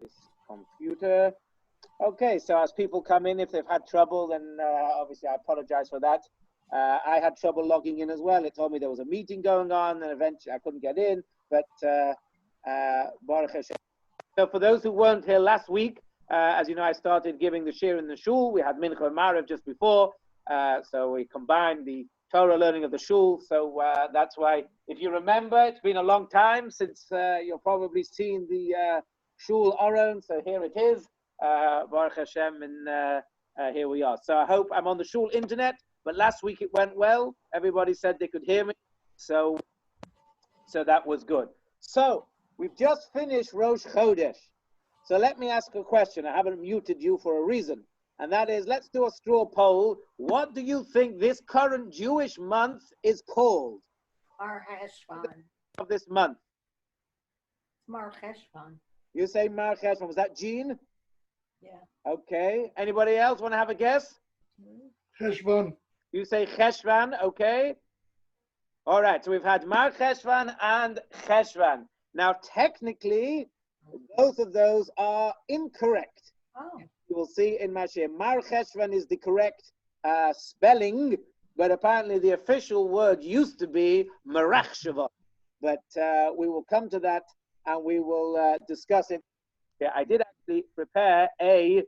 this computer. Okay, so as people come in, if they've had trouble, then obviously I apologize for that. I had trouble logging in as well. It told me there was a meeting going on, and eventually I couldn't get in. But Baruch Hashem. So for those who weren't here last week, as you know, I started giving the shir in the shul. We had Mincha and Maariv just before, so we combined the Torah learning of the shul. So that's why, if you remember, it's been a long time since you've probably seen the shul Aron. So here it is, Baruch Hashem, and here we are. So I hope I'm on the shul internet. But last week it went well. Everybody said they could hear me, so that was good. So we've just finished Rosh Chodesh. So let me ask a question. I haven't muted you for a reason. And that is, let's do a straw poll. What do you think this current Jewish month is called? Marcheshvan. Of this month? Marcheshvan. You say Marcheshvan. Was that Jean? Yeah. Okay. Anybody else want to have a guess? Cheshvan. You say Cheshvan, okay. All right, so we've had Marcheshvan and Cheshvan. Now, technically, both of those are incorrect. Oh. You will see in my share, Marcheshvan is the correct spelling, but apparently the official word used to be Marcheshvan. But we will come to that and we will discuss it. Yeah, I did actually prepare a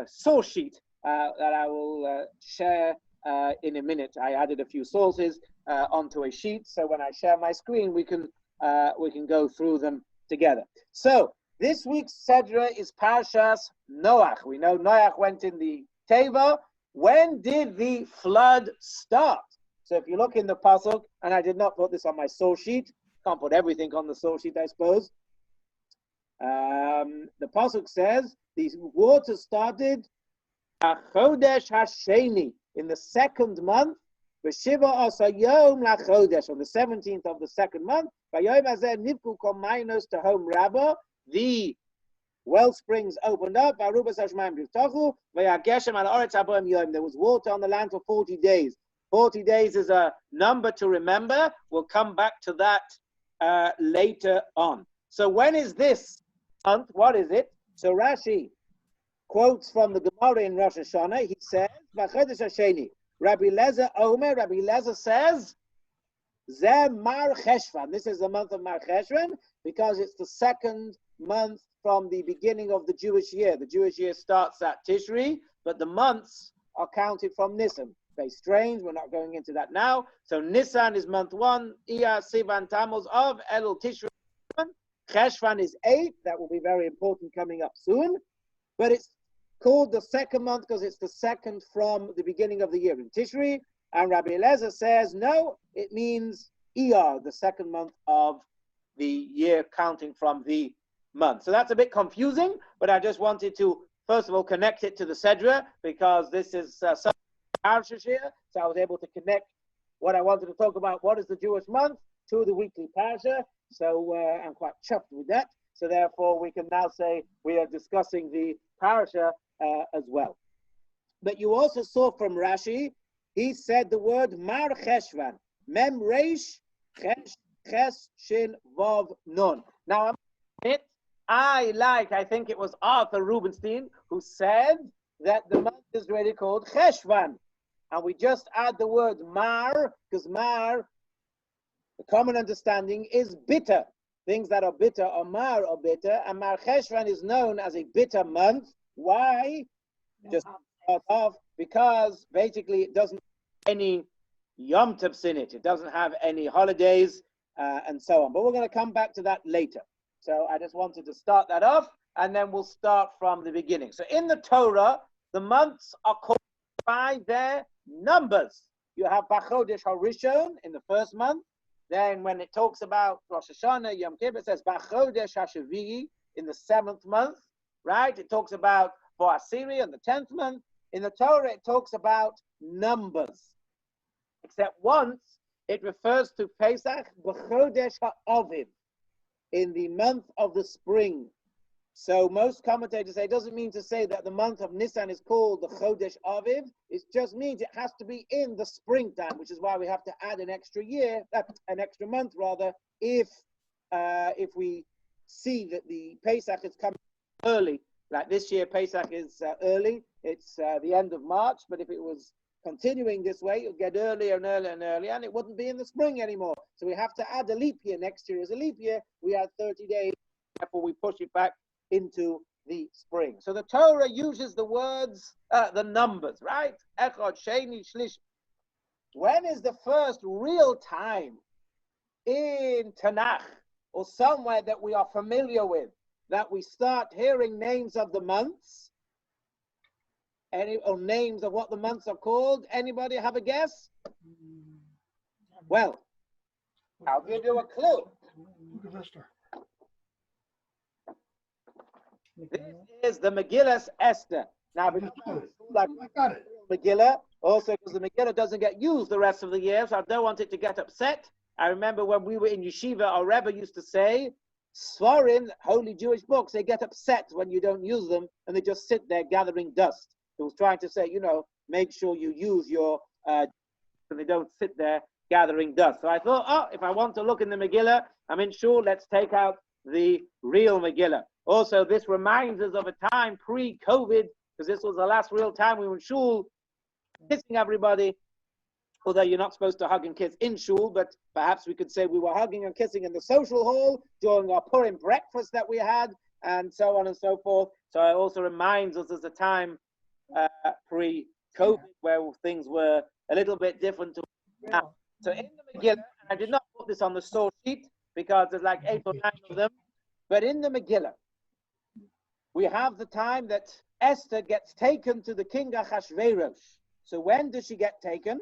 source sheet that I will share in a minute. I added a few sources onto a sheet, so when I share my screen, we can go through them together. So this week's Sedra is Parshas Noach. We know Noach went in the Teva. When did the flood start? So if you look in the pasuk, and I did not put this on my source sheet, can't put everything on the source sheet, I suppose. The pasuk says the water started Chodesh Hasheni, in the second month, B'Shiva Asa Yom LaChodesh, on the 17th of the second month, V'Yom Hazeh Nivku Kol Mainos Tehom Rabba, the well springs opened up, V'Arubas Hashmayim B'Yiftachu, V'Yageshem Al Oretz Aboim Yom, there was water on the land for 40 days. 40 days is a number to remember. We'll come back to that later on. So when is this month? What is it? So Rashi quotes from the Gemara in Rosh Hashanah. He says, "V'chodesh Hasheni." Rabbi Lezer Omer. Rabbi Lezer says, "Zeh Marcheshvan." This is the month of Marcheshvan because it's the second month from the beginning of the Jewish year. The Jewish year starts at Tishri, but the months are counted from Nisan. Very strange. We're not going into that now. So Nisan is month 1. Iyar, Sivan, Tammuz of Elul, Tishri. Cheshvan is 8. That will be very important coming up soon. But it's called the second month because it's the second from the beginning of the year in Tishri. And Rabbi Eliezer says, no, it means Iyar, the second month of the year counting from the month. So that's a bit confusing, but I just wanted to, first of all, connect it to the Sedra because this is some Parashah here. So I was able to connect what I wanted to talk about, what is the Jewish month, to the weekly Parashah. So I'm quite chuffed with that. So therefore, we can now say we are discussing the Parashah as well. But you also saw from Rashi, he said the word Marcheshvan, Mem Reish Ches Shin Vav Nun. Now, I think it was Arthur Rubinstein who said that the month is really called Cheshvan. And we just add the word Mar, because Mar, the common understanding is bitter. Things that are bitter or Mar are bitter. And Marcheshvan is known as a bitter month. Why? Just start off, because basically it doesn't have any Yom Tovs in it. It doesn't have any holidays and so on. But we're going to come back to that later. So I just wanted to start that off, and then we'll start from the beginning. So in the Torah, the months are called by their numbers. You have B'Chodesh HaRishon in the first month. Then when it talks about Rosh Hashanah, Yom Kippur, it says B'Chodesh HaShavi'i in the 7th month, right? It talks about Bo'asiri in the 10th month. In the Torah, it talks about numbers. Except once, it refers to Pesach B'Chodesh HaAviv, in the month of the spring. So most commentators say it doesn't mean to say that the month of Nisan is called the Chodesh Aviv. It just means it has to be in the springtime, which is why we have to add an extra year, an extra month rather, if we see that the Pesach is coming early. Like this year, Pesach is early. It's the end of March, but if it was continuing this way, it would get earlier and earlier and earlier, and it wouldn't be in the spring anymore. So we have to add a leap year. Next year is a leap year. We add 30 days, therefore we push it back into the spring. So the Torah uses the words, the numbers, right? Echad, Sheni, Shlish. When is the first real time in Tanakh or somewhere that we are familiar with that we start hearing names of the months? Or names of what the months are called? Anybody have a guess? Well, I'll give you a clue. This is the Megillah Esther. Now, because like Megillah, also because the Megillah doesn't get used the rest of the year, so I don't want it to get upset. I remember when we were in yeshiva, our Rabbi used to say, Sfarim, holy Jewish books, they get upset when you don't use them, and they just sit there gathering dust. He was trying to say, make sure you use your, and they don't sit there gathering dust. So I thought, if I want to look in the Megillah, I'm in shul, let's take out the real Megillah. Also, this reminds us of a time pre-COVID, because this was the last real time we were in shul, kissing everybody, although you're not supposed to hug and kiss in shul, but perhaps we could say we were hugging and kissing in the social hall during our Purim breakfast that we had, and so on and so forth. So it also reminds us as a time pre-COVID where things were a little bit different to now. So in the Megillah, and I did not put this on the source sheet because there's like 8 or 9 of them, but in the Megillah, we have the time that Esther gets taken to the king Achashverosh. So when does she get taken?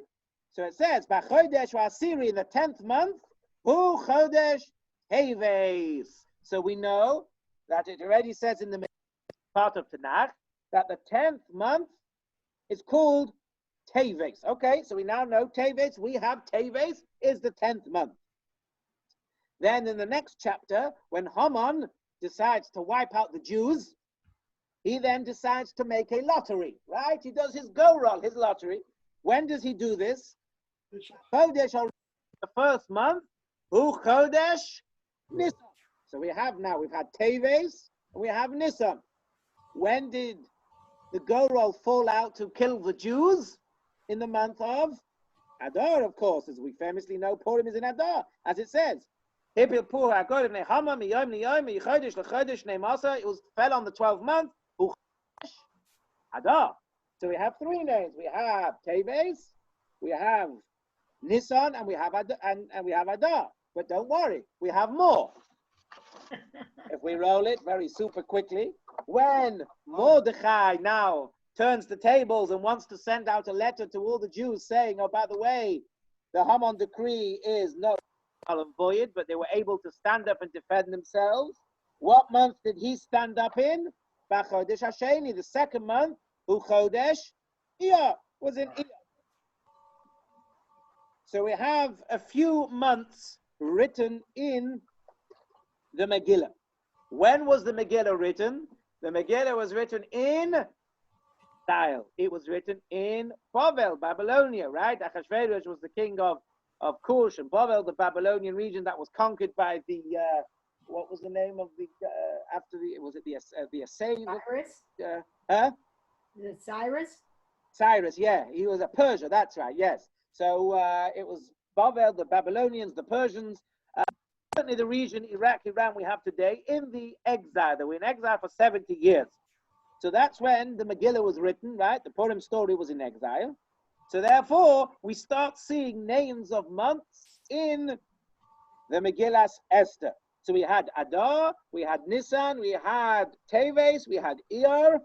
So it says, B'chodesh v'asiri, in the 10th month, Hu chodesh Teves. So we know that it already says in the part of Tanakh that the 10th month is called Teves. Okay, so we now know Teves. We have Teves is the 10th month. Then in the next chapter, when Haman decides to wipe out the Jews, he then decides to make a lottery, right? He does his go-roll, his lottery. When does he do this? Chodesh, the first month, Hu Chodesh Nisan. So we've had Teves, and we have Nisan. When did the go-roll fall out to kill the Jews? In the month of Adar, of course, as we famously know, Purim is in Adar, as it says. It fell on the 12th month, Adar. So we have 3 names. We have Teves, we have Nisan, and we have Adar. But don't worry, we have more. If we roll it very super quickly, when Mordechai now turns the tables and wants to send out a letter to all the Jews saying, oh, by the way, the Haman decree is null and void, but they were able to stand up and defend themselves. What month did he stand up in? B'chodesh Hasheni, the 2nd month, Hu Chodesh Iyar, was in Iyar. So we have a few months written in the Megillah. When was the Megillah written? The Megillah was written in style. It was written in Bavel, Babylonia, right? Achashverosh was the king of Kush, and Bavel, the Babylonian region that was conquered by the what was the name of the after the was it the Assyrians? Cyrus? Is it Cyrus? Cyrus, yeah, he was a Persia. That's right. Yes. So it was Bavel, the Babylonians, the Persians. Certainly the region Iraq, Iran we have today in the exile. They were in exile for 70 years. So that's when the Megillah was written, right? The Purim story was in exile. So therefore, we start seeing names of months in the Megillah Esther. So we had Adar, we had Nisan, we had Teves, we had Iyar.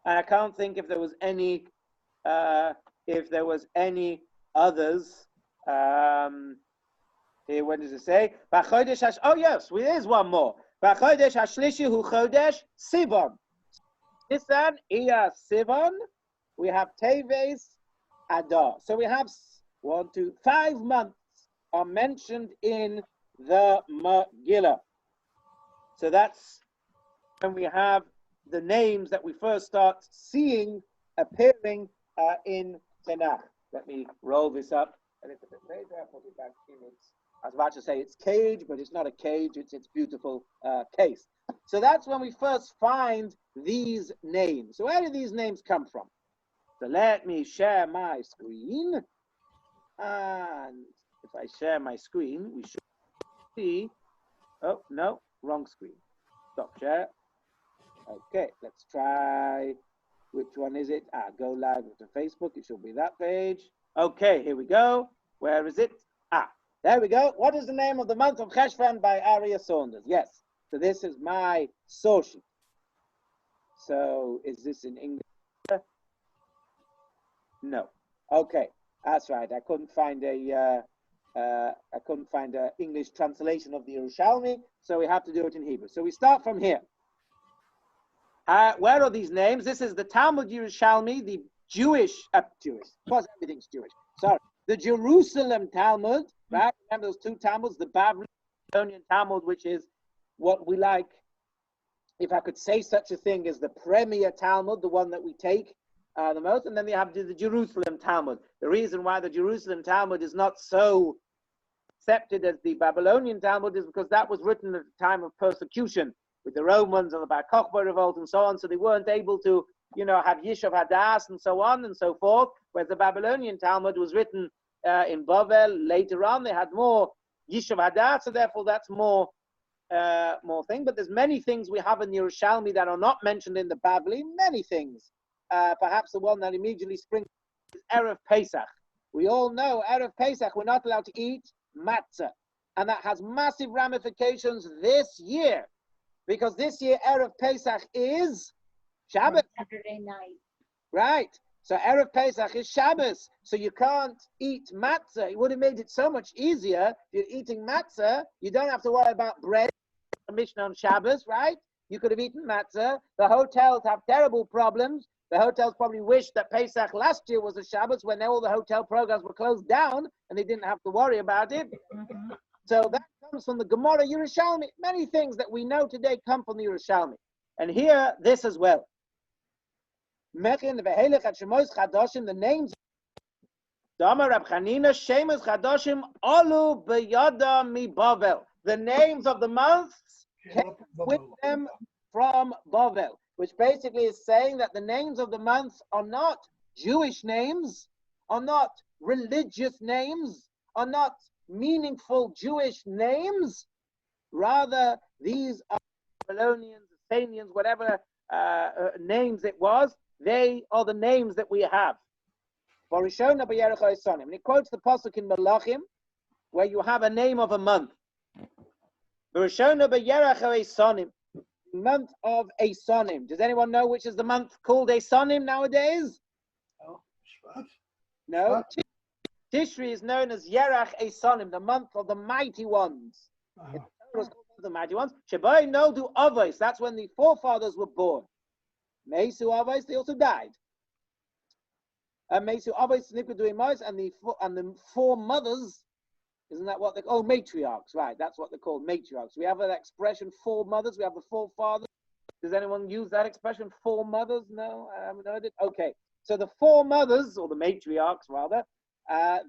And I can't think if there was any others. Here, what does it say? Oh yes, there is one more. B'chodesh hashlishi hu chodesh Sivan. Nisan, Iyar, Sivan. We have Teves, Adar. So we have 5 months are mentioned in the Megillah. So that's when we have the names that we first start seeing appearing in Tanakh. Let me roll this up a little bit later. I'll put it back in its I was about to say it's cage, but it's not a cage, it's its beautiful case. So that's when we first find these names. So where do these names come from? So let me share my screen. And if I share my screen, we should see, oh, no, wrong screen. Stop share. Okay, let's try, which one is it? Go live to Facebook, it should be that page. Okay, here we go. Where is it? There we go. What is the name of the month of Cheshvan by Zevi Saunders? Yes, so this is my source sheet. So is this in English? No. Okay, that's right. I couldn't find a English translation of the Yerushalmi, so we have to do it in Hebrew. So we start from here. Where are these names? This is the Talmud Yerushalmi, the Jewish, of course everything's Jewish. Sorry, the Jerusalem Talmud, right? Remember those two Talmuds, the Babylonian Talmud, which is what we like, if I could say such a thing, as the premier Talmud, the one that we take the most, and then you have the Jerusalem Talmud. The reason why the Jerusalem Talmud is not so accepted as the Babylonian Talmud is because that was written at the time of persecution with the Romans and the Bar Kokhba revolt and so on, so they weren't able to, have Yishuv Hadas and so on and so forth, whereas the Babylonian Talmud was written in Bavel later on. They had more Yishuv Hadas, so therefore that's more thing. But there's many things we have in Yerushalmi that are not mentioned in the Babli, many things. Perhaps the one that immediately springs is Erev Pesach. We all know Erev Pesach, we're not allowed to eat matzah. And that has massive ramifications this year. Because this year, Erev Pesach is Shabbos. Saturday night. Right. So Erev Pesach is Shabbos. So you can't eat matzah. It would have made it so much easier. If you're eating matzah, you don't have to worry about bread, Mishnah on Shabbos, right? You could have eaten matzah. The hotels have terrible problems. The hotels probably wish that Pesach last year was a Shabbos when all the hotel programs were closed down and they didn't have to worry about it. Mm-hmm. So that comes from the Gemara Yerushalmi. Many things that we know today come from the Yerushalmi. And here, this as well. The names. The names of the months came with them from Bavel, which basically is saying that the names of the months are not Jewish names, are not religious names, are not meaningful Jewish names. Rather, these are Babylonians, Assyrians, whatever names it was. They are the names that we have. And he quotes the pasuk in Malachim, where you have a name of a month. Month of Asonim. Does anyone know which is the month called Asonim nowadays? No. Tishri is known as Yerach Asonim, the month of the mighty ones. It was called the mighty ones. Shebai Nodu Avos, that's when the forefathers were born. Mesu Avos, they also died. Mesu Avos, Nikudu Imos, and the four mothers, isn't that what they call? Oh, matriarchs, right, that's what they're called, matriarchs. We have that expression, four mothers, we have the four fathers. Does anyone use that expression, four mothers? No, I haven't heard it. Okay, so the four mothers, or the matriarchs rather,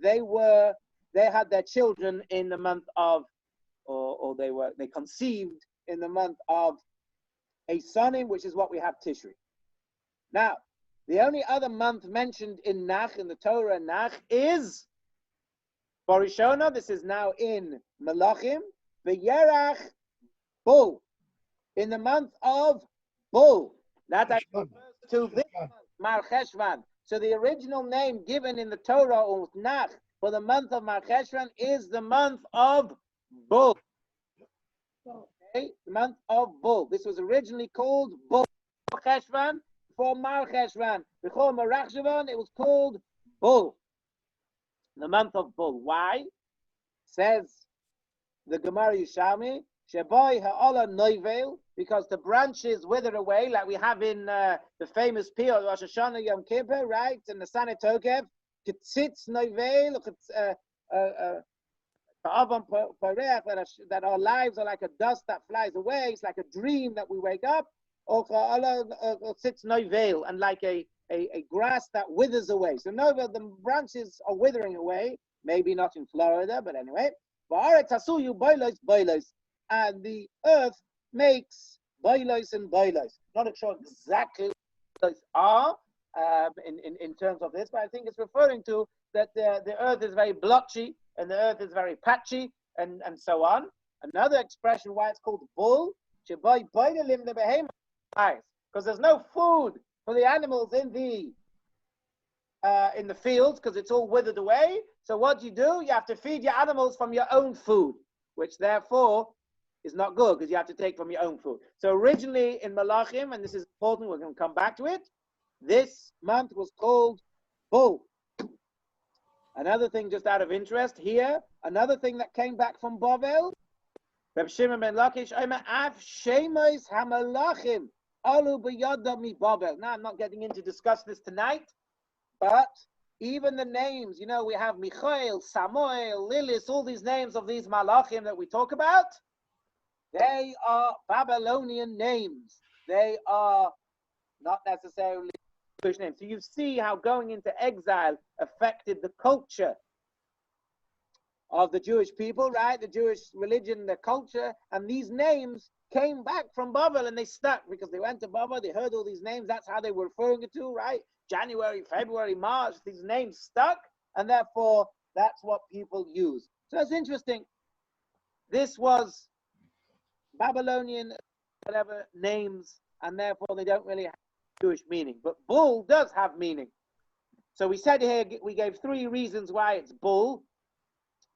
they had their children in the month of, or they conceived in the month of Asonim, which is what we have Tishri. Now, the only other month mentioned in Nach, in the Torah Nach, is Barishona. This is now in Malachim, V'yerach Bul, in the month of Bul. That refers to this month, Marcheshvan. So the original name given in the Torah, or Nach, for the month of Marcheshvan is the month of Bul. Okay, the month of Bul. This was originally called Bul. Cheshvan for Marcheshvan. Before Marcheshvan, it was called Bul. The month of Bul. Why? Says the Gemara Yerushalmi, Sheboy ha'ola noivel, because the branches wither away, like we have in the famous Piyot, Rosh Hashanah Yom Kippur, right? And the Sanat Tokev, Ketzitz noivel, that our lives are like a dust that flies away. It's like a dream that we wake up. Or sits noivel, and like a grass that withers away. So noivel, the branches are withering away. Maybe not in Florida, but anyway. And the earth makes boilos and boilos. Not sure exactly what boilos are in terms of this, but I think it's referring to that the earth is very blotchy and the earth is very patchy and so on. Another expression why it's called bull, because there's no food for the animals in the fields because it's all withered away. So what do? You have to feed your animals from your own food, which therefore is not good because you have to take from your own food. So originally in Malachim, and this is important, we're going to come back to it, this month was called Bull. Another thing just out of interest here, another thing that came back from Bavel, Reb Shimon ben Lakish, Av Shemois HaMalachim Alu B'Yada Mi Bavel. Now I'm not getting into discuss this tonight, but even the names, we have Michael, Samuel, Lilith, all these names of these Malachim that we talk about, they are Babylonian names. They are not necessarily Jewish names. So you see how going into exile affected the culture of the Jewish people, right? The Jewish religion, the culture, and these names came back from Babel and they stuck because they went to Babel, they heard all these names, that's how they were referring it to, right? January, February, March, these names stuck, and therefore that's what people use. So it's interesting. This was Babylonian, whatever names, and therefore they don't really have Jewish meaning. But bull does have meaning. So we said here, we gave 3 reasons why it's bull.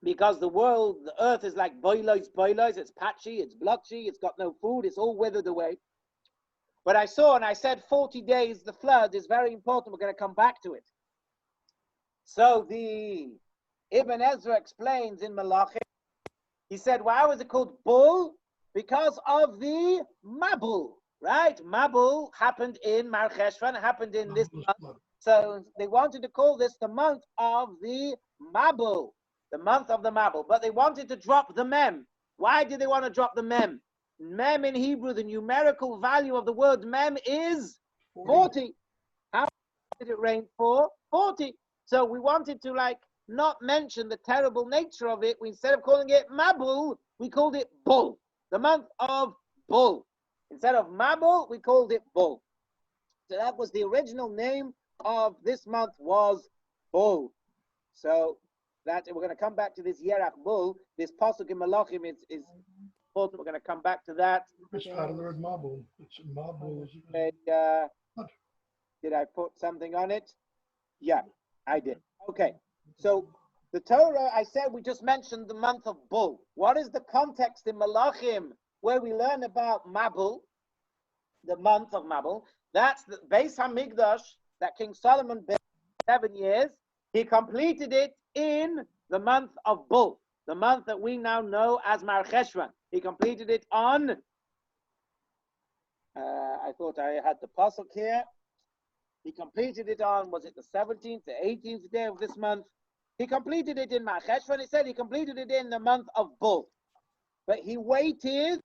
Because the world, the earth is like boilos, it's patchy, it's blotchy, it's got no food, it's all withered away. But I saw and I said 40 days, the flood is very important. We're going to come back to it. So the Ibn Ezra explains in Malachim, he said, why was it called bull? Because of the Mabul, right? Mabul happened in Marcheshvan, happened in this month. So they wanted to call this the month of the Mabul, the month of the Mabul. But they wanted to drop the mem. Why did they want to drop the mem? Mem in Hebrew, the numerical value of the word mem is 40. How did it rain for? 40. So we wanted to not mention the terrible nature of it. Instead of calling it Mabul, we called it Bull. The month of Bull. Instead of Mabul, we called it Bull. So that was the original name of this month was Bull. So that we're going to come back to this Yerach Bull. This pasuk in Malachim is important. We're going to come back to that. It's out of the word Mabul. It's Mabul. Did I put something on it? Yeah, I did. Okay. So the Torah, I said we just mentioned the month of Bull. What is the context in Malachim where we learn about Mabul, the month of Mabul? That's the Beis HaMikdash that King Solomon built 7 years. He completed it in the month of Bull, the month that we now know as Marcheshvan. He completed it on, I thought I had the pasuk here. He completed it on, was it the 17th, the 18th day of this month? He completed it in Marcheshvan. He said he completed it in the month of Bull. But he waited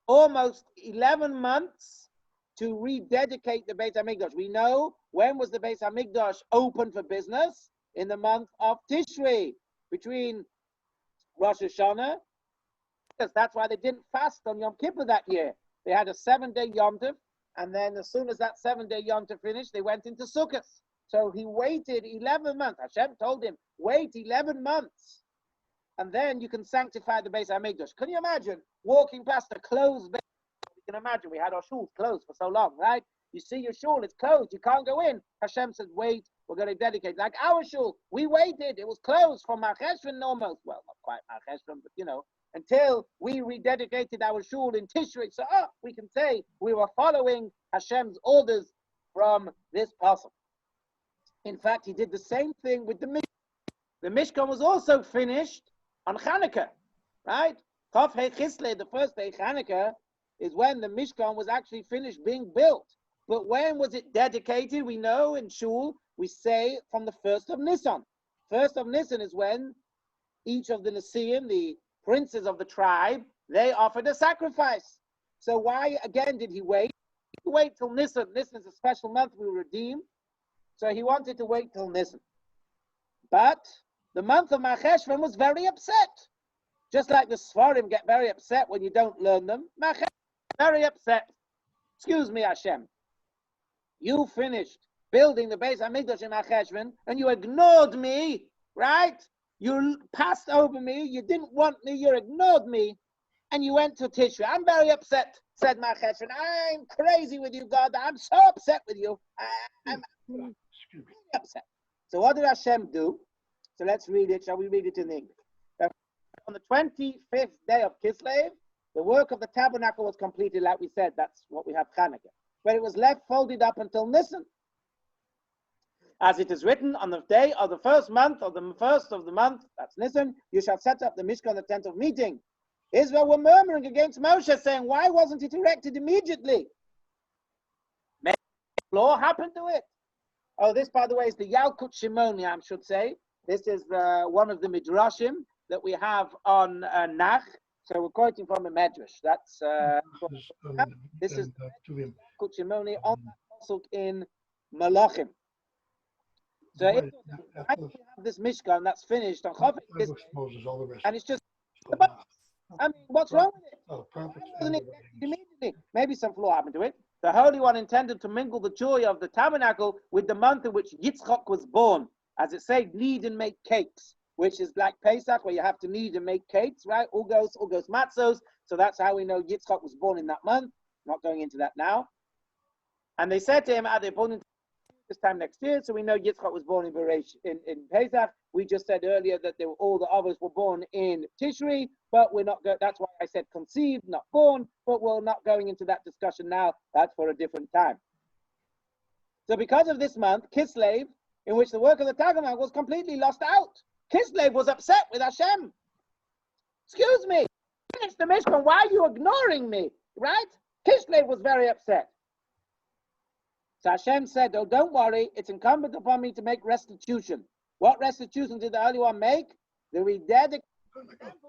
almost 11 months to rededicate the Beit HaMikdash. We know when was the Beit HaMikdash open for business? In the month of Tishrei, between Rosh Hashanah. That's why they didn't fast on Yom Kippur that year. They had a 7-day Yom Tov, and then as soon as that 7-day Yom Tov finished, they went into Sukkot. So he waited 11 months. Hashem told him, wait 11 months, and then you can sanctify the Beit HaMikdash. Can you imagine walking past a closed Beit? You can imagine we had our shuls closed for so long, right? You see your shul, it's closed, you can't go in. Hashem said, wait, we're going to dedicate. Like our shul, we waited, it was closed from Marcheshvan almost. Well, not quite Marcheshvan, but until we rededicated our shul in Tishrei. So we can say we were following Hashem's orders from this pasuk. In fact, he did the same thing with the Mishkan. The Mishkan was also finished on Chanukah, right? Chav Hei Chislev, the first day Chanukah, is when the Mishkan was actually finished being built. But when was it dedicated? We know in Shul, we say from the 1st of Nisan. 1st of Nisan is when each of the Nesiim, the princes of the tribe, they offered a sacrifice. So why, again, did he wait? He wait till Nisan. Nisan is a special month we redeem. So he wanted to wait till Nisan. But the month of Marcheshvan was very upset. Just like the Sfarim get very upset when you don't learn them. Very upset. Excuse me, Hashem. You finished building the Beis HaMikdash in Marcheshvan, and you ignored me, right? You passed over me. You didn't want me. You ignored me, and you went to Tishri. I'm very upset, said Marcheshvan. I'm crazy with you, God. I'm so upset with you. I'm really upset. So what did Hashem do? So let's read it. Shall we read it in English? On the 25th day of Kislev, the work of the tabernacle was completed, like we said. That's what we have Chanukah. But it was left folded up until Nisan. As it is written, on the day of the first month, of the first of the month, that's Nisan, you shall set up the Mishkan, the tent of meeting. Israel were murmuring against Moshe, saying, why wasn't it erected immediately? Maybe a flaw happened to it. Oh, this, by the way, is the Yalkut Shimoni, I should say. This is one of the Midrashim that we have on Nach. So we're quoting from a Medrash. That's this is Yalkut Shimoni on that pasuk in Malachim. So if we have this Mishkan that's finished on Chafetz Kislev, and it's just, I mean, what's wrong with it? Wasn't it immediately? Maybe some flaw happened to it. The Holy One intended to mingle the joy of the tabernacle with the month in which Yitzchak was born. As it says, knead and make cakes, which is like Pesach, where you have to knead and make cakes, right? Ugos matzos. So that's how we know Yitzchak was born in that month. Not going into that now. And they said to him, are they born in this time next year? So we know Yitzchak was born in Pesach. We just said earlier that all the others were born in Tishri, but we're not. That's why I said conceived, not born. But we're not going into that discussion now. That's for a different time. So because of this month, Kislev, in which the work of the tabernacle was completely lost out, Kislev was upset with Hashem. Excuse me, finish the Mishkan. Why are you ignoring me? Right? Kislev was very upset. So Hashem said, oh, don't worry, it's incumbent upon me to make restitution. What restitution did the Holy One make? The rededication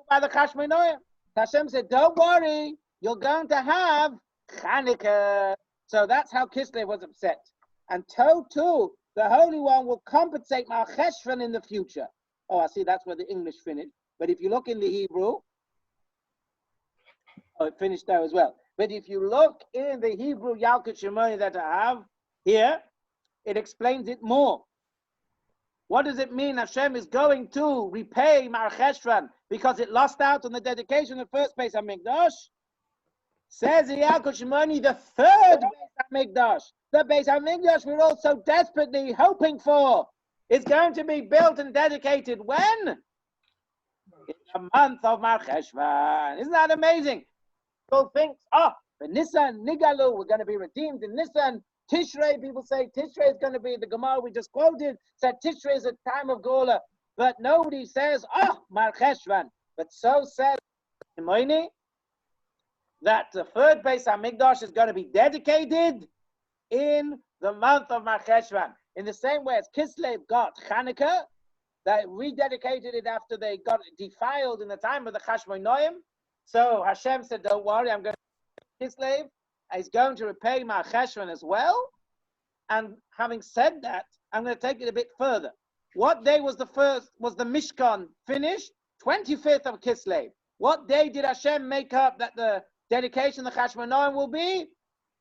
by the Cheshvan. Hashem said, don't worry, you're going to have Chanukah. So that's how Kislev was upset. And too, the Holy One will compensate Marcheshvan in the future. Oh, I see, that's where the English finished. But if you look in the Hebrew, oh, it finished there as well. But if you look in the Hebrew Yalkut Shimoni that I have here, it explains it more. What does it mean Hashem is going to repay Marcheshvan because it lost out on the dedication of the first Beis HaMikdash? Says the Yalkut Shimoni, the third Beis HaMikdash, the Beis HaMikdash we're all so desperately hoping for, is going to be built and dedicated when? In the month of Marcheshvan. Isn't that amazing? People think, the Nisan, Nigalu, we're going to be redeemed in Nisan. Tishrei, people say Tishrei is going to be, the Gemara we just quoted said Tishrei is a time of Geula, but nobody says, Marcheshvan. But so said Shimoni that the third Beis HaMikdash is going to be dedicated in the month of Marcheshvan. In the same way as Kislev got Chanukah, that rededicated it after they got defiled in the time of the Cheshvan. So Hashem said, don't worry, I'm going to Kislev. He's going to repay Marcheshvan as well. And having said that, I'm going to take it a bit further. What day was the Mishkan finished? 25th of Kislev. What day did Hashem make up that the dedication of the Cheshvan will be?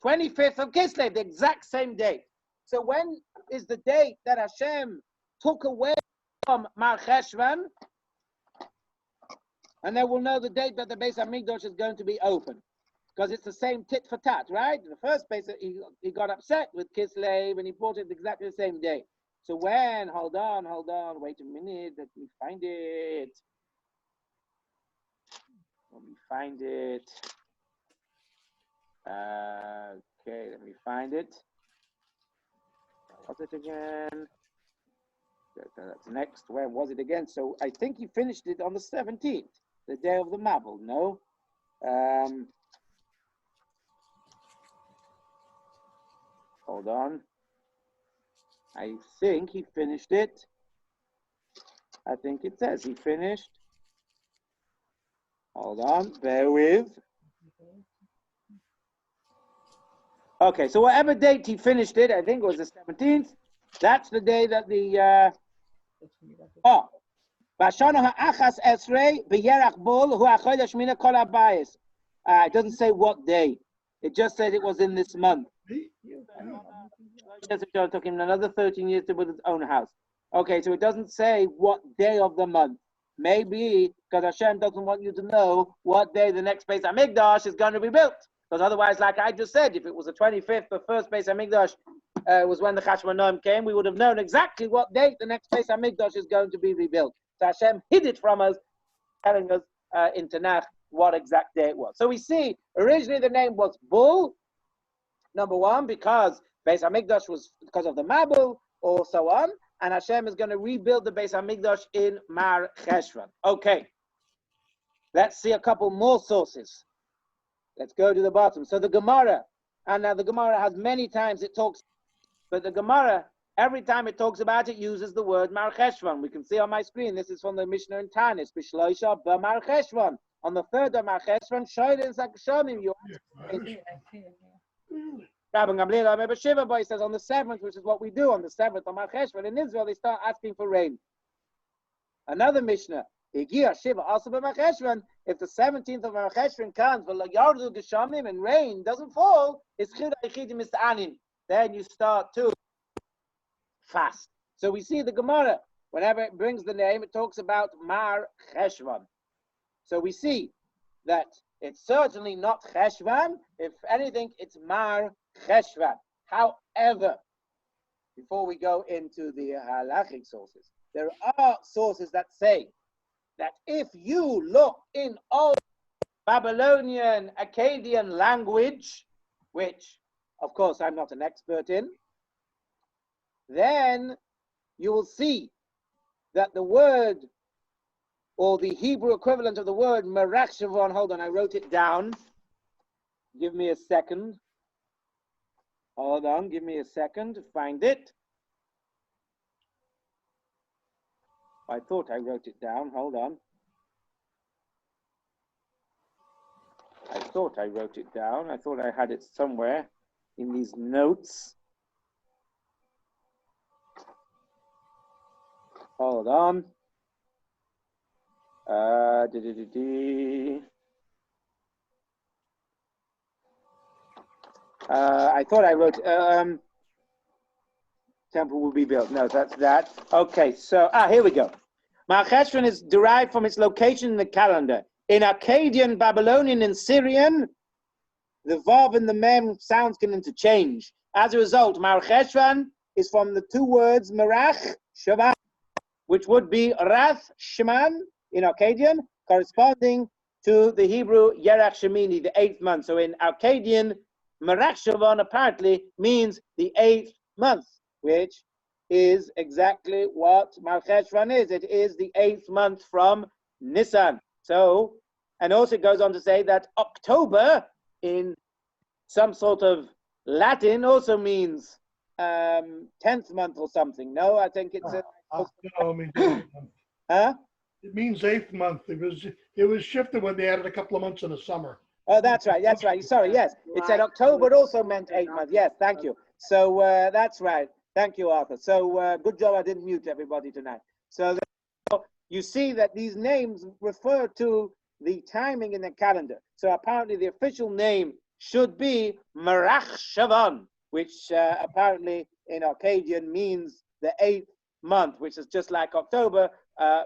25th of Kislev, the exact same date. So when is the date that Hashem took away from Marcheshvan? And then we'll know the date that the Beis HaMikdash is going to be open. Because it's the same tit for tat, right? The first Beis, he got upset with Kislev and he bought it exactly the same day. So when, hold on, wait a minute, let me find it. Okay, let me find it. What was it again? That's next. Where was it again? So I think he finished it on the 17th, the day of the Mabul. No? Hold on. I think he finished it. I think it says he finished. Hold on, bear with. Okay, so whatever date he finished it, I think it was the 17th. That's the day that the It doesn't say what day. It just said it was in this month. It took him another 13 years to build his own house. Okay, so it doesn't say what day of the month. Maybe because Hashem doesn't want you to know what day the next Beis Hamikdash is going to be built. Because otherwise, like I just said, if it was the 25th, the first Beis Hamikdash was when the Cheshvan came, we would have known exactly what date the next Beis Hamikdash is going to be rebuilt. So Hashem hid it from us, telling us in Tanakh what exact day it was. So we see originally the name was Bull, number one, because Beis Hamikdash was because of the Mabul, or so on. And Hashem is going to rebuild the Beis Hamikdash in Marcheshvan. Okay, let's see a couple more sources. Let's go to the bottom. So the Gemara, and now the Gemara has many times it talks, but the Gemara, every time it talks about it, uses the word Marcheshvan. We can see on my screen, this is from the Mishnah in Tanis, Bishloisha Marcheshvan. On the third of Marcheshvan, Shoylin Sakashomim, you Rabbi Gamliel says on the 7th, which is what we do on the 7th of Marcheshvan in Israel, they start asking for rain. Another Mishnah, if the 17th of Marcheshvan comes, and rain doesn't fall, then you start to fast. So we see the Gemara, whenever it brings the name, it talks about Marcheshvan. So we see that it's certainly not Cheshvan. If anything, it's Marcheshvan. However, before we go into the halachic sources, there are sources that say that if you look in old Babylonian, Akkadian language, which, of course, I'm not an expert in, then you will see that the word, or the Hebrew equivalent of the word Marcheshvan, hold on, I wrote it down. Give me a second. Hold on, give me a second to find it. I thought I wrote it down, hold on. I thought I wrote it down. I thought I had it somewhere in these notes. Hold on. I thought I wrote temple will be built. No, that's that. Okay, so here we go. Marcheshvan is derived from its location in the calendar. In Akkadian, Babylonian, and Syrian, the Vav and the Mem sounds can interchange. As a result, Marcheshvan is from the two words Marcheshvan, which would be Rath Shman in Akkadian, corresponding to the Hebrew Yerach Shemini, the 8th month. So in Akkadian, Marcheshvan apparently means the 8th month, which is exactly what Marcheshvan is. It is the 8th month from Nisan. So, and also it goes on to say that October in some sort of Latin also means 10th month or something. No, I think it's huh? It means 8th month. It was shifted when they added a couple of months in the summer. Oh, that's right. That's right. Sorry. Yes, it said October. It also meant 8 months. Yes, thank you. So that's right. Thank you, Arthur. So good job. I didn't mute everybody tonight. So you see that these names refer to the timing in the calendar. So apparently the official name should be Marcheshvan, which apparently in Akkadian means the 8th month, which is just like October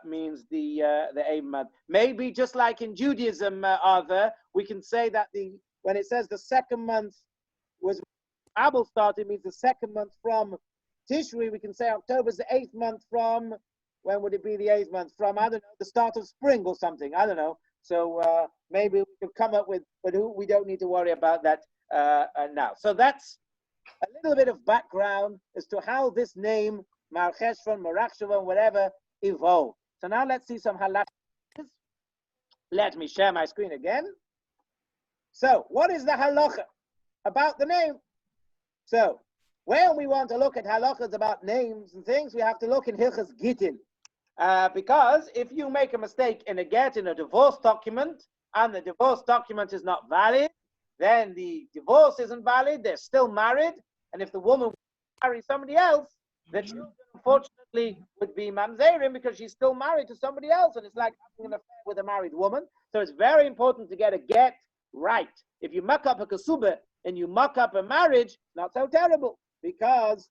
means the 8th month. Maybe just like in Judaism, Arthur, we can say that when it says the 2nd month was Abel started, means the 2nd month from Tishri. We can say October is the 8th month from, when would it be the 8th month? From, I don't know, the start of spring or something. I don't know. So maybe we could come up with, but we don't need to worry about that now. So that's a little bit of background as to how this name, Marcheshvan, Marcheshvan, whatever, evolved. So now let's see some halachas. Let me share my screen again. So what is the halacha about the name? So when we want to look at halachas about names and things, we have to look in Hilchas Gittin. Because if you make a mistake in a get, in a divorce document, and the divorce document is not valid, then the divorce isn't valid, they're still married, and if the woman marries somebody else, the children unfortunately would be mamzerim because she's still married to somebody else, and it's like having an affair with a married woman. So it's very important to get a get right. If you muck up a kasubah and you muck up a marriage, not so terrible, because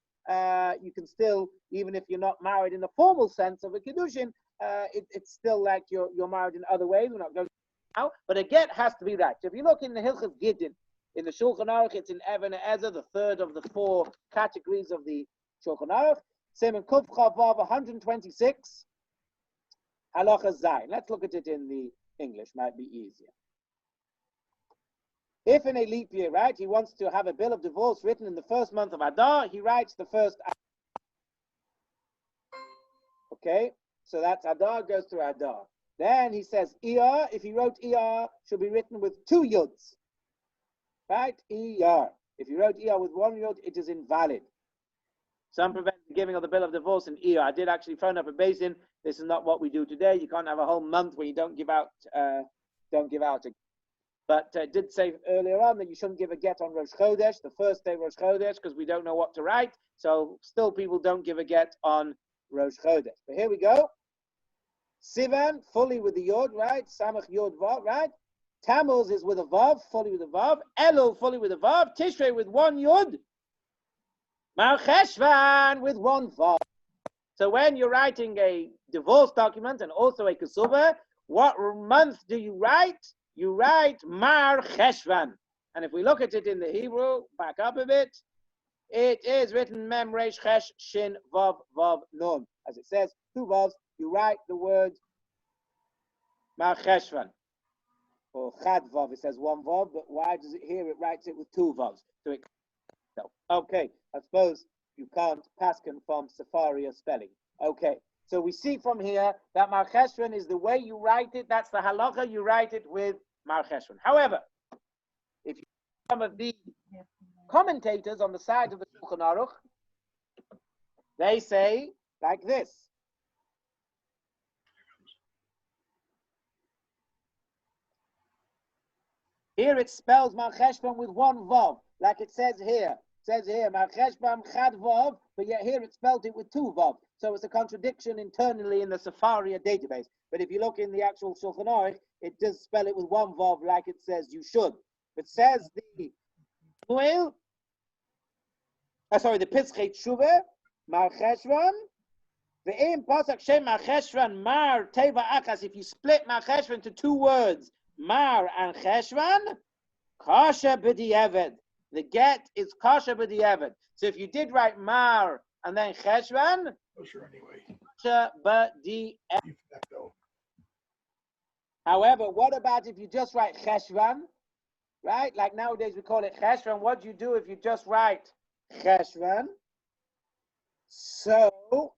you can still, even if you're not married in the formal sense of a kiddushin, it's still like you're married in other ways. We're not going now, but a get has to be right. So if you look in the Hilchas Gittin, in the Shulchan Aruch, it's in Even Ezer, the third of the four categories of the Shulchan Aruch. Same in Kuf Chavav 126, Halacha Zayin. Let's look at it in the English, might be easier. If in a leap year, right, he wants to have a bill of divorce written in the first month of Adar, he writes the first. Okay, so that's Adar goes to Adar. Then he says Iyar. If he wrote Iyar, should be written with two yuds. Right? Iyar. If you wrote Iyar with one yod, it is invalid. Some prevent the giving of the bill of divorce in Iyar. I did actually phone up a basin. This is not what we do today. You can't have a whole month where you don't give out a. But I did say earlier on that you shouldn't give a get on Rosh Chodesh, the first day of Rosh Chodesh, because we don't know what to write. So still people don't give a get on Rosh Chodesh. But here we go. Sivan, fully with the Yod, right? Samach Yod Vav, right? Tammuz is with a Vav, fully with a Vav. Elul, fully with a Vav. Tishrei with one Yod. Marcheshvan with one Vav. So when you're writing a divorce document and also a Kesubah, what month do you write? You write Marcheshvan. And if we look at it in the Hebrew, back up a bit, it is written Mem Resh Chesh Shin Vav Vav Nun. As it says, two Vavs, you write the word Marcheshvan. Or Chad Vav, it says one Vav, but why does it here? It writes it with two Vavs. Okay, I suppose you can't paskin from Sefaria spelling. Okay, so we see from here that Marcheshvan is the way you write it. That's the halacha. You write it with Marcheshvan. However, if you some of the commentators on the side of the Shulchan Aruch, they say like this. Here it spells Marcheshvan with one vav, like it says here. It says here, Marcheshvan chad vav, but yet here it spelled it with two vav. So it's a contradiction internally in the Sefaria database. But if you look in the actual Shulchan Aruch, it does spell it with one vav, like it says you should. It says the the Pischei Tshuva, Marcheshvan, ve'im pasak shem Marcheshvan mar teva akas. If you split Marcheshvan into two words, Mar and Cheshvan, Kasha b'di'eved. The get is Kasha b'di'eved. So if you did write Mar and then Cheshvan, Kasha b'di'eved. However, what about if you just write Cheshvan? Right? Like nowadays we call it Cheshvan. What do you do if you just write Cheshvan? So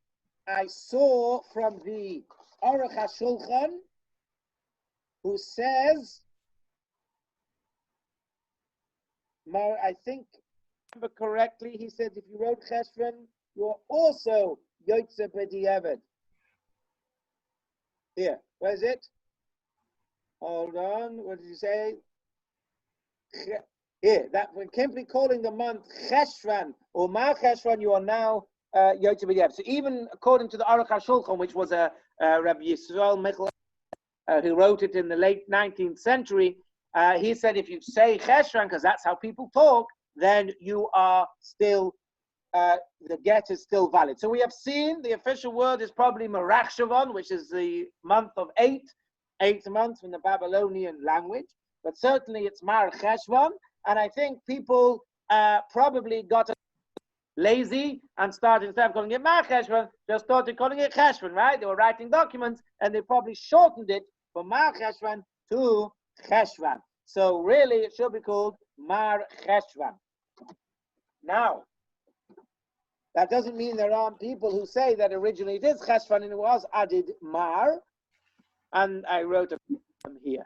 I saw from the Aruch HaShulchan, who says, I think, remember correctly, he said if you wrote Cheshvan, you're also Yotze B'di'eved. Here, where is it? Hold on, what did you say? Here, that when simply calling the month Cheshvan or Mar Cheshvan, you are now Yotze B'di'eved. So even according to the Aruch HaShulchan, which was a Rabbi Yisrael Michel, who wrote it in the late 19th century, he said if you say Cheshvan, because that's how people talk, then you are still, the get is still valid. So we have seen the official word is probably Marcheshvan, which is the month of eighth month in the Babylonian language, but certainly it's Marcheshvan, and I think people probably got lazy and started, instead of calling it Marcheshvan, just started calling it Cheshvan, right? They were writing documents and they probably shortened it from Marcheshvan to Cheshvan. So really it should be called Marcheshvan. Now, that doesn't mean there aren't people who say that originally it is Cheshvan and it was added Mar, and I wrote a them here.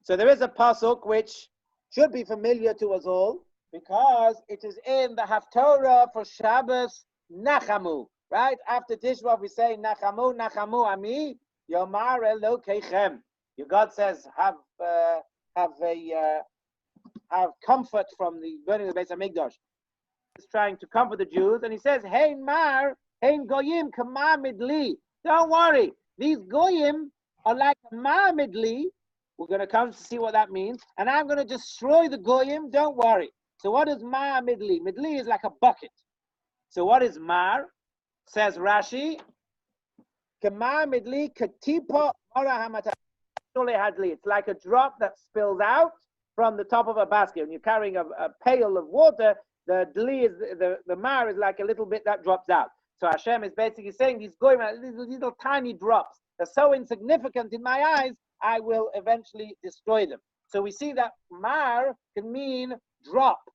So there is a pasuk which should be familiar to us all, because it is in the Haftorah for Shabbos Nachamu, right? After Tisha B'Av we say Nachamu, Nachamu Ami, Yomar Elokechem. Your God says, have comfort from the burning of the Beis Hamikdash. is trying to comfort the Jews, and he says, Hein Mar, Hein Goyim, Kama Midli. Don't worry, these Goyim are like a Mar Midli. We're going to come to see what that means, and I'm going to destroy the Goyim, don't worry. So what is Mar Midli? Midli is like a bucket. So what is Mar? Says Rashi, Kama Midli, Katipa Mara Hamata. It's like a drop that spills out from the top of a basket. When you're carrying a pail of water, the dli is the mar is like a little bit that drops out. So Hashem is basically saying these goyim, these little tiny drops, they're so insignificant in my eyes, I will eventually destroy them. So we see that mar can mean drop.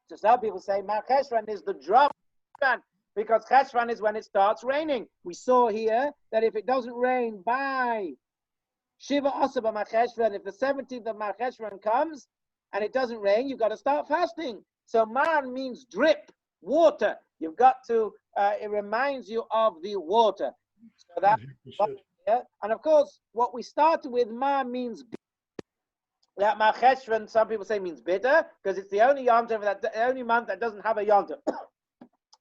So some people say Marcheshvan is the drop, because Cheshvan is when it starts raining. We saw here that if it doesn't rain by Shiva Asaba Marcheshvan, if the 17th of Marcheshvan comes and it doesn't rain, you've got to start fasting. So Mar means drip, water. You've got to, it reminds you of the water. So that, yeah. And of course, what we started with, Mar means that Marcheshvan, some people say means bitter, because it's the only yontif, the only month that doesn't have a yontif.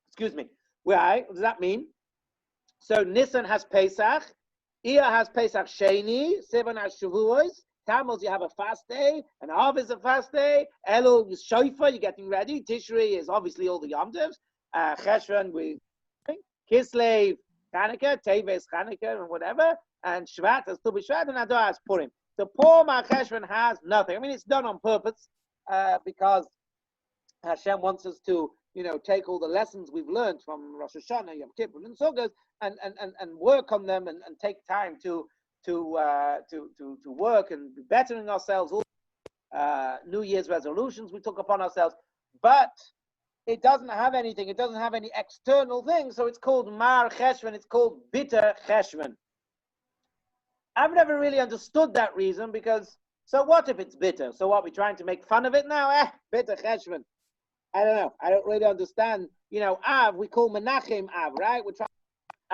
Excuse me. Why? What does that mean? So Nisan has Pesach. Iyar has Pesach Sheni, Sivan has Shavuos, Tammuz you have a fast day, and Av is a fast day, Elul is Shofar, you're getting ready, Tishrei is obviously all the Yom Tovs, Cheshvan, Kislev, Chanukah, Teves, Chanukah, and whatever, and Shvat has Tu B'Shvat, and Adar has Purim. So poor Marcheshvan has nothing. I mean, it's done on purpose, because Hashem wants us to, take all the lessons we've learned from Rosh Hashanah, Yom Kippur, and Sukkot, and work on them, and take time to work and be bettering ourselves. All New Year's resolutions we took upon ourselves, but it doesn't have anything. It doesn't have any external thing, so it's called Marcheshvan. It's called bitter Cheshvan. I've never really understood that reason, because so what if it's bitter? So what, we're trying to make fun of it now? Bitter Cheshvan. I don't know. I don't really understand. Av, we call Menachem Av, right? We're trying to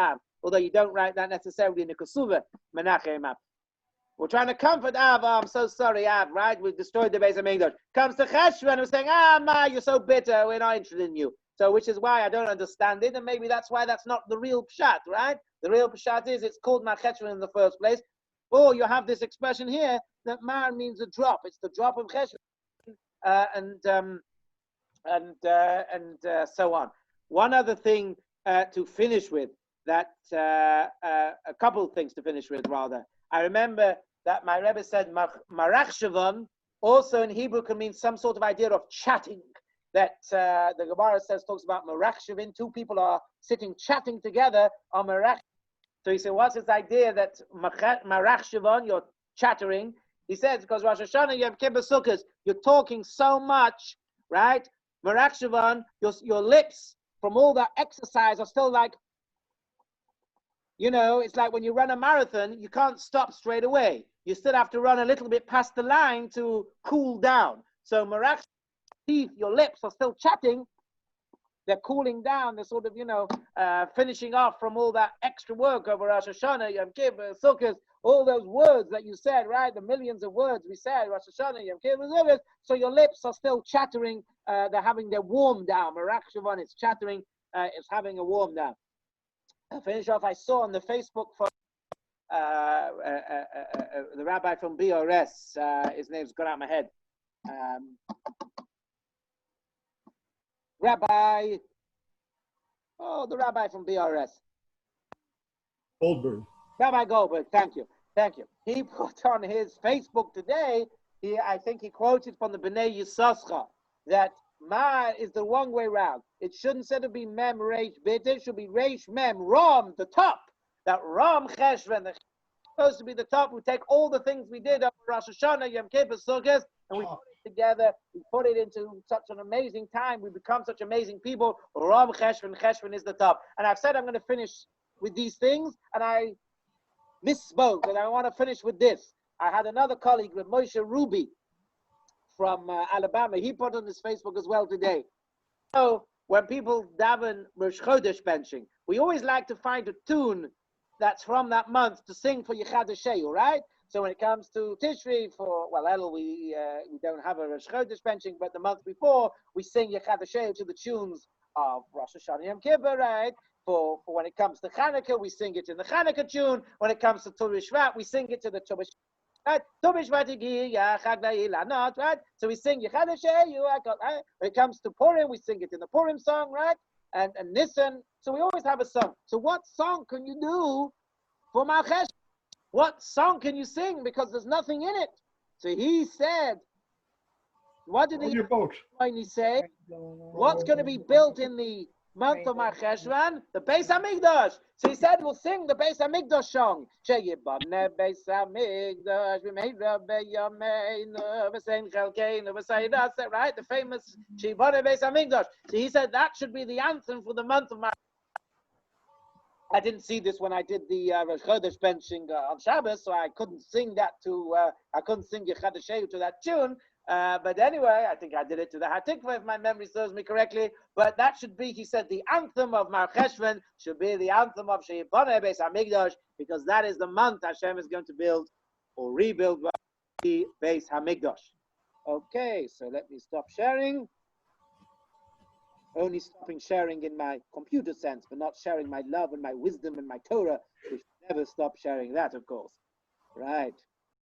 Av, although you don't write that necessarily in the Kesuva, Menachem Av. We're trying to comfort Av. Oh, I'm so sorry, Av, right? We've destroyed the Beis HaMikdash. Comes to Cheshvan, we're saying, Ma, you're so bitter, we're not interested in you. So, which is why I don't understand it, and maybe that's why that's not the real pshat, right? The real pshat is it's called Marcheshvan in the first place. Or you have this expression here that Mar means a drop. It's the drop of Cheshvan, and so on. One other thing to finish with, that a couple of things to finish with, rather. I remember that my Rebbe said Marcheshvan also in Hebrew can mean some sort of idea of chatting. That the Gemara talks about Marcheshvan, two people are sitting chatting together on Marcheshvan. So he said, what's this idea that Marcheshvan, you're chattering? He says, because Rosh Hashanah, you have Kippur Sukkot, you're talking so much, right? Marcheshvan, your lips from all that exercise are still like, it's like when you run a marathon, you can't stop straight away. You still have to run a little bit past the line to cool down. So Marcheshvan, teeth, your lips are still chatting. They're cooling down. They're sort of, finishing off from all that extra work over Rosh Hashanah, Yom Kippur, Sukkot, all those words that you said, right? The millions of words we said, Rosh Hashanah, Yom Kippur, Sukkot. So your lips are still chattering. They're having their warm down. Marcheshvan is chattering. It's having a warm down. I'll finish off. I saw on the Facebook for the rabbi from BRS. His name's gone out of my head. The rabbi from BRS. Goldberg. Rabbi Goldberg, thank you. He put on his Facebook today, I think he quoted from the Bnei Yissaschar, that Ma is the wrong way round. It shouldn't instead of be Mem Reish Bit, it should be Reish Mem Ram, the top. That Ram Cheshvan, the supposed to be the top. We take all the things we did up Rosh Hashanah, Yom Kippur, Sukkot, and we put it together. We put it into such an amazing time. We become such amazing people. Ram Cheshvan, Cheshvan is the top. And I've said I'm going to finish with these things, and I misspoke, and I want to finish with this. I had another colleague, Moshe Ruby, from Alabama. He put on his Facebook as well today. So when people daven Rosh Chodesh benching, we always like to find a tune that's from that month to sing for Yichad Hasheyu, right? So when it comes to Tishri, for Elul, we don't have a Rosh Chodesh benching, but the month before we sing Yechad Hashem to the tunes of Rosh Hashanah Yom Kippur, right? For when it comes to Chanukah, we sing it in the Chanukah tune. When it comes to Tu B'Shvat, we sing it to the Tu B'Shvat. Right? Tu B'Shvat Chag La'ilanot, right? So we sing Yechad Hashem, right? When it comes to Purim, we sing it in the Purim song, right? And Nisan. So we always have a song. So what song can you do for Marcheshvan? What song can you sing? Because there's nothing in it. So he said, what did he say? What's going to be built in the month of Marcheshvan? The Beis Hamikdash. So he said, we'll sing the Beis Hamikdash song. Sheyibane Beis Hamikdash, v'meira beyameinu, v'sein chelkeinu, v'seirase, right? The famous Sheyibane Beis Hamikdash. So he said that should be the anthem for the month of Marcheshvan. I didn't see this when I did the Rosh Chodesh benching on Shabbos, so I couldn't sing that I couldn't sing Yechad Hashem to that tune. But anyway, I think I did it to the Hatikva, if my memory serves me correctly. But that should be, he said, the anthem of Marcheshvan should be the anthem of Sheyibane Beis Hamikdash, because that is the month Hashem is going to build or rebuild the Beis Hamikdash. Okay, so let me stop sharing. Only stopping sharing in my computer sense, but not sharing my love and my wisdom and my Torah, which never stop sharing that, of course. Right.